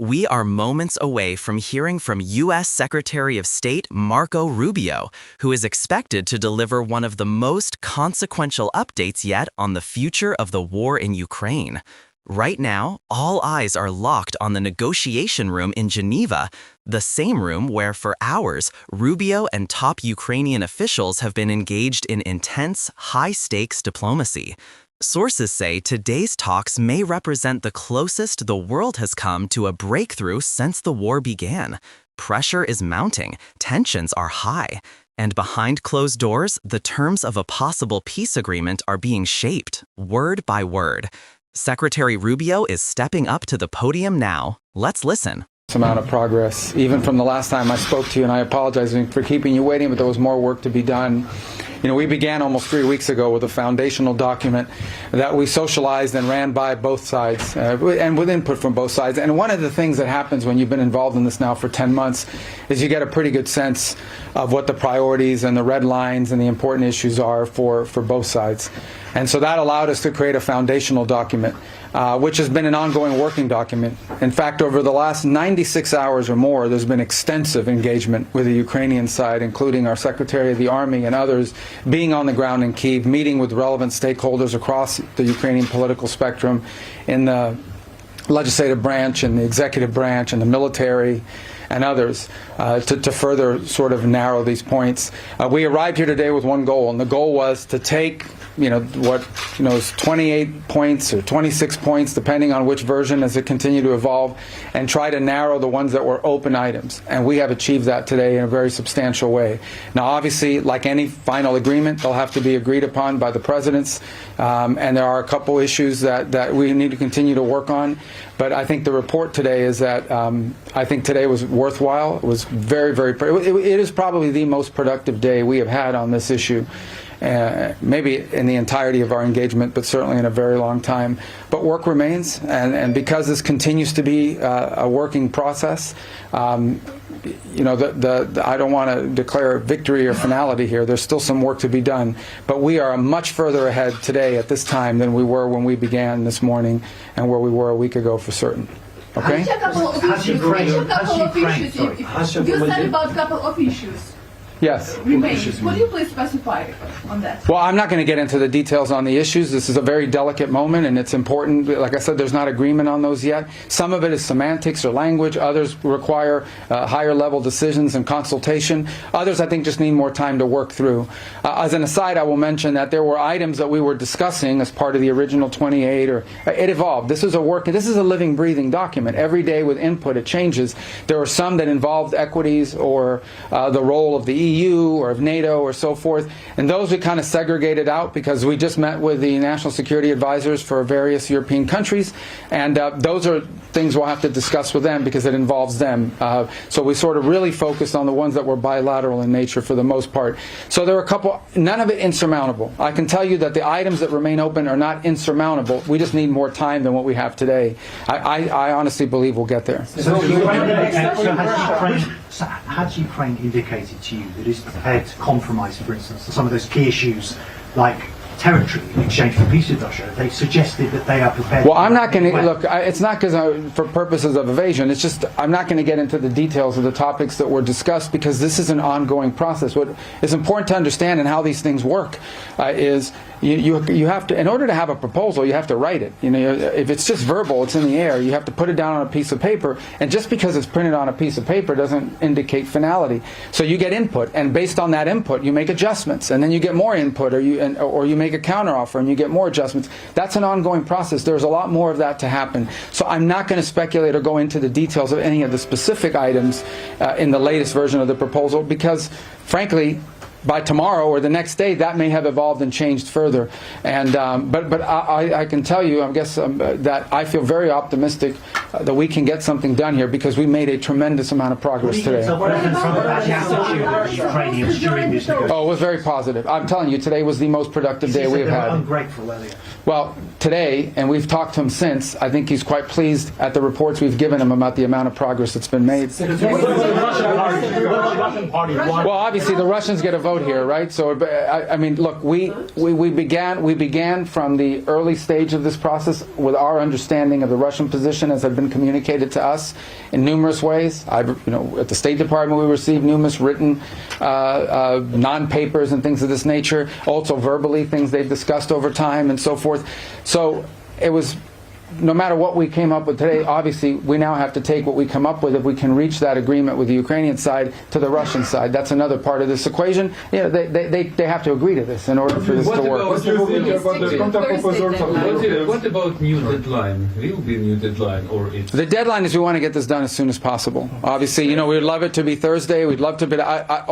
we are moments away from hearing from U.S. Secretary of State Marco Rubio, who is expected to deliver one of the most consequential updates yet on the future of the war in Ukraine. Right now, all eyes are locked on the negotiation room in Geneva, the same room where for hours Rubio and top Ukrainian officials have been engaged in intense, high-stakes diplomacy. Sources say today's talks may represent the closest the world has come to a breakthrough since the war began. Pressure is mounting, tensions are high, and behind closed doors, the terms of a possible peace agreement are being shaped, word by word. Secretary Rubio is stepping up to the podium now. Let's listen. Amount of progress, even from the last time I spoke to you, and I apologize for keeping you waiting, but there was more work to be done. We began almost 3 weeks ago with a foundational document that we socialized and ran by both sides, and with input from both sides. And one of the things that happens when you've been involved in this now for 10 months is you get a pretty good sense of what the priorities and the red lines and the important issues are for both sides. And so that allowed us to create a foundational document, which has been an ongoing working document. In fact, over the last 96 hours or more, there's been extensive engagement with the Ukrainian side, including our Secretary of the Army and others, being on the ground in Kyiv, meeting with relevant stakeholders across the Ukrainian political spectrum, in the legislative branch and the executive branch and the military and others, to further sort of narrow these points. We arrived here today with one goal, and the goal was to take is 28 points or 26 points, depending on which version as it continued to evolve, and try to narrow the ones that were open items. And we have achieved that today in a very substantial way. Now, obviously, like any final agreement, they'll have to be agreed upon by the presidents, and there are a couple issues that we need to continue to work on. But I think the report today is that I think today was worthwhile. It was very, very, it is probably the most productive day we have had on this issue. Maybe in the entirety of our engagement, but certainly in a very long time. But work remains, and because this continues to be a working process, I don't want to declare victory or finality here. There's still some work to be done, but we are much further ahead today at this time than we were when we began this morning and where we were a week ago for certain. Okay? You said about a couple of issues. Yes. Remains. Would you please specify on that? Well, I'm not going to get into the details on the issues. This is a very delicate moment, and it's important. Like I said, there's not agreement on those yet. Some of it is semantics or language. Others require higher level decisions and consultation. Others, I think, just need more time to work through. As an aside, I will mention that there were items that we were discussing as part of the original 28, or it evolved. This is a living, breathing document. Every day with input, it changes. There were some that involved equities or the role of the EU or of NATO or so forth, and those we kind of segregated out because we just met with the national security advisors for various European countries, and those are things we'll have to discuss with them because it involves them. So we sort of really focused on the ones that were bilateral in nature for the most part. So there were a couple, none of it insurmountable. I can tell you that the items that remain open are not insurmountable. We just need more time than what we have today. I honestly believe we'll get there. So has Ukraine indicated to you that it's prepared to compromise, for instance, on some of those key issues like territory in exchange for peace with Russia? They suggested that they are prepared. Well, I'm not going to look. It's not because for purposes of evasion. It's just I'm not going to get into the details of the topics that were discussed because this is an ongoing process. What is important to understand and how these things work is you have to, in order to have a proposal, you have to write it. If it's just verbal, it's in the air. You have to put it down on a piece of paper, and just because it's printed on a piece of paper doesn't indicate finality. So you get input, and based on that input, you make adjustments, and then you get more input, or you make a counteroffer, and you get more adjustments. That's an ongoing process. There's a lot more of that to happen. So I'm not going to speculate or go into the details of any of the specific items in the latest version of the proposal because, frankly, by tomorrow or the next day, that may have evolved and changed further. And but I can tell you, I guess, that I feel very optimistic that we can get something done here because we made a tremendous amount of progress today. Oh, it was very positive. I'm telling you, today was the most productive day we've had. Ungrateful earlier. Well, today, and we've talked to him since, I think he's quite pleased at the reports we've given him about the amount of progress that's been made. Well, obviously the Russians get a vote vote here, right? So, I mean, look, we began from the early stage of this process with our understanding of the Russian position as had been communicated to us in numerous ways. At the State Department, we received numerous written non-papers and things of this nature, also verbally, things they've discussed over time and so forth. So it was, no matter what we came up with today, obviously we now have to take what we come up with, if we can reach that agreement with the Ukrainian side, to the Russian side. That's another part of this equation. They have to agree to this in order for this to work. What about new deadline? Will be new deadline, or it's... The deadline is we want to get this done as soon as possible. Obviously, we'd love it to be Thursday. We'd love to be...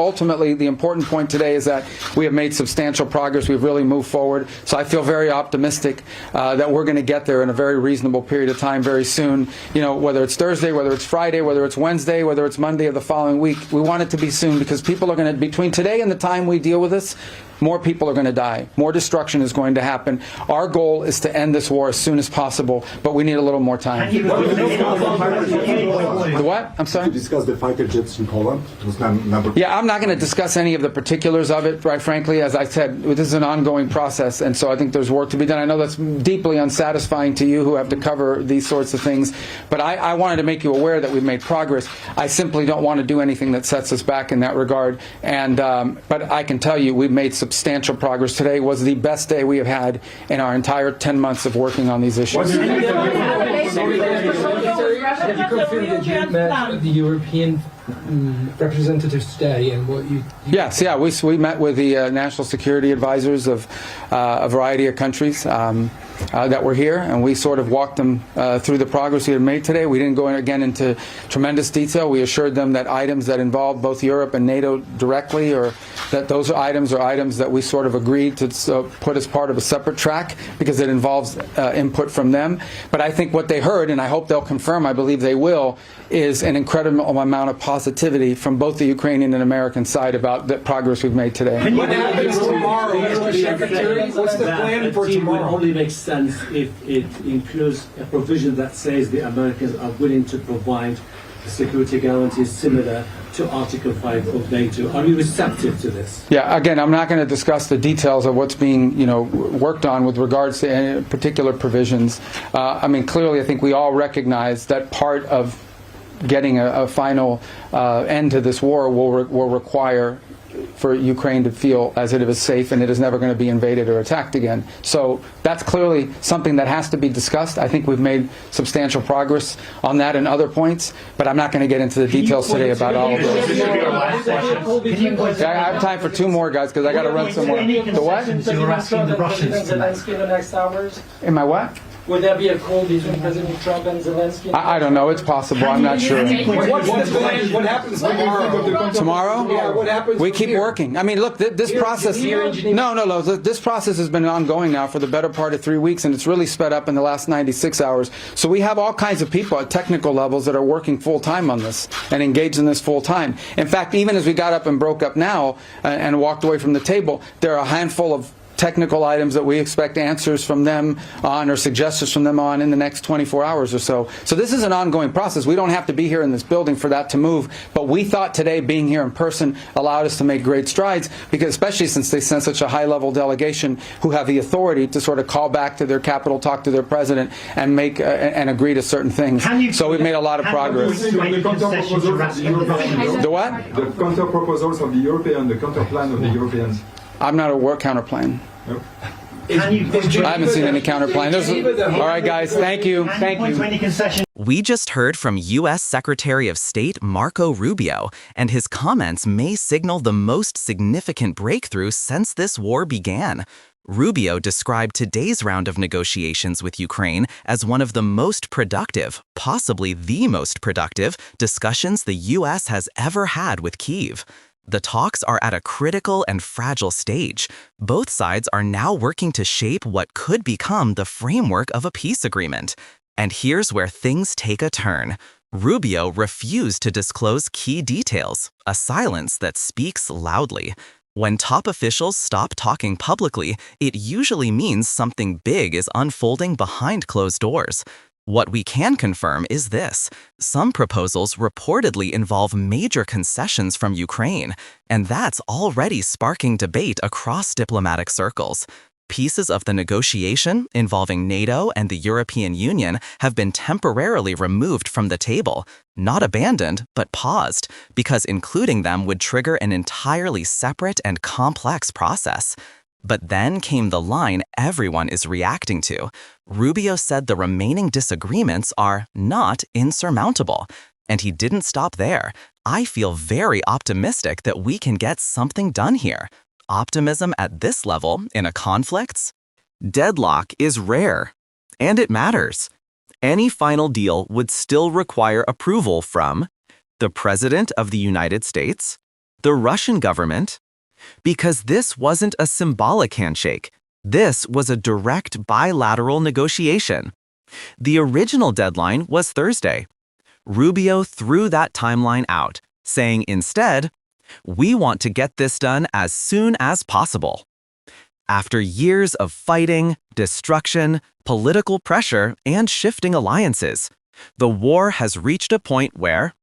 ultimately, the important point today is that we have made substantial progress. We've really moved forward. So I feel very optimistic that we're going to get there in a very reasonable period of time very soon. Whether it's Thursday, whether it's Friday, whether it's Wednesday, whether it's Monday of the following week, we want it to be soon, because people are going to, between today and the time we deal with this, more people are going to die. More destruction is going to happen. Our goal is to end this war as soon as possible, but we need a little more time. The what? I'm sorry? To discuss the fighter jets in Poland? Yeah, I'm not going to discuss any of the particulars of it, right, frankly. As I said, this is an ongoing process, and so I think there's work to be done. I know that's deeply unsatisfying to you who have to cover these sorts of things, but I wanted to make you aware that we've made progress. I simply don't want to do anything that sets us back in that regard, and but I can tell you we've made substantial progress. Today was the best day we have had in our entire 10 months of working on these issues. Have you confirmed that you met the European representatives today, and what you... Yes, yeah, we met with the national security advisors of a variety of countries that were here, and we sort of walked them through the progress we had made today. We didn't go again into tremendous detail. We assured them that items that involved both Europe and NATO directly, or that those items are items that we sort of agreed to put as part of a separate track, because it involves input from them. But I think what they heard, and I hope they'll confirm, I believe they will, is an incredible amount of positivity from both the Ukrainian and American side about the progress we've made today. What happens tomorrow, Mr. Secretary? What's the plan for tomorrow? It only makes sense if it includes a provision that says the Americans are willing to provide security guarantees similar to Article 5 of NATO. Are you receptive to this? Yeah, again, I'm not going to discuss the details of what's being, worked on with regards to any particular provisions. I mean, clearly, I think we all recognize that part of getting a final end to this war will require for Ukraine to feel as it is safe and it is never going to be invaded or attacked again. So that's clearly something that has to be discussed. I think we've made substantial progress on that and other points, but I'm not going to get into the details today about all of those. I have time for two more, guys, because I got to run somewhere. The what? You're asking the Russians Zelensky in the next hours? Am I what? Would there be a call between President Trump and Zelensky? I don't know. It's possible. I'm not sure. What's the plan? What happens tomorrow? Tomorrow? Yeah, what happens We from keep here? working. I mean, look, this process... No. This process has been ongoing now for the better part of 3 weeks, and it's really sped up in the last 96 hours. So we have all kinds of people at technical levels that are working full-time on this and engaged in this full-time. In fact, even as we got up and broke up now and walked away from the table, there are a handful of technical items that we expect answers from them on, or suggestions from them on, in the next 24 hours or so. So this is an ongoing process. We don't have to be here in this building for that to move, but we thought today being here in person allowed us to make great strides, because especially since they sent such a high-level delegation who have the authority to sort of call back to their capital, talk to their president, and make and agree to certain things. So we've made a lot of progress. The what? The counter proposals of the European, the counter plan of the Europeans. I'm not aware of counter plan. No. I haven't seen any counter plan. All right, guys. Thank you. Thank you. We just heard from U.S. Secretary of State Marco Rubio, and his comments may signal the most significant breakthrough since this war began. Rubio described today's round of negotiations with Ukraine as one of the most productive, possibly the most productive, discussions the U.S. has ever had with Kyiv. The talks are at a critical and fragile stage. Both sides are now working to shape what could become the framework of a peace agreement. And here's where things take a turn. Rubio refused to disclose key details, a silence that speaks loudly. When top officials stop talking publicly, it usually means something big is unfolding behind closed doors. What we can confirm is this. Some proposals reportedly involve major concessions from Ukraine, and that's already sparking debate across diplomatic circles. Pieces of the negotiation involving NATO and the European Union have been temporarily removed from the table, not abandoned, but paused, because including them would trigger an entirely separate and complex process. But then came the line everyone is reacting to. Rubio said the remaining disagreements are not insurmountable. And he didn't stop there. I feel very optimistic that we can get something done here. Optimism at this level in a conflict? Deadlock is rare, and it matters. Any final deal would still require approval from the President of the United States, the Russian government, because this wasn't a symbolic handshake. This was a direct bilateral negotiation. The original deadline was Thursday. Rubio threw that timeline out, saying instead, "We want to get this done as soon as possible." After years of fighting, destruction, political pressure, and shifting alliances, the war has reached a point where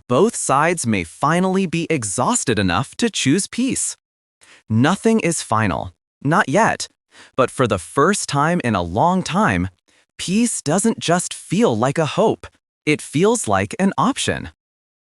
both sides may finally be exhausted enough to choose peace. Nothing is final, not yet, but for the first time in a long time, peace doesn't just feel like a hope, it feels like an option.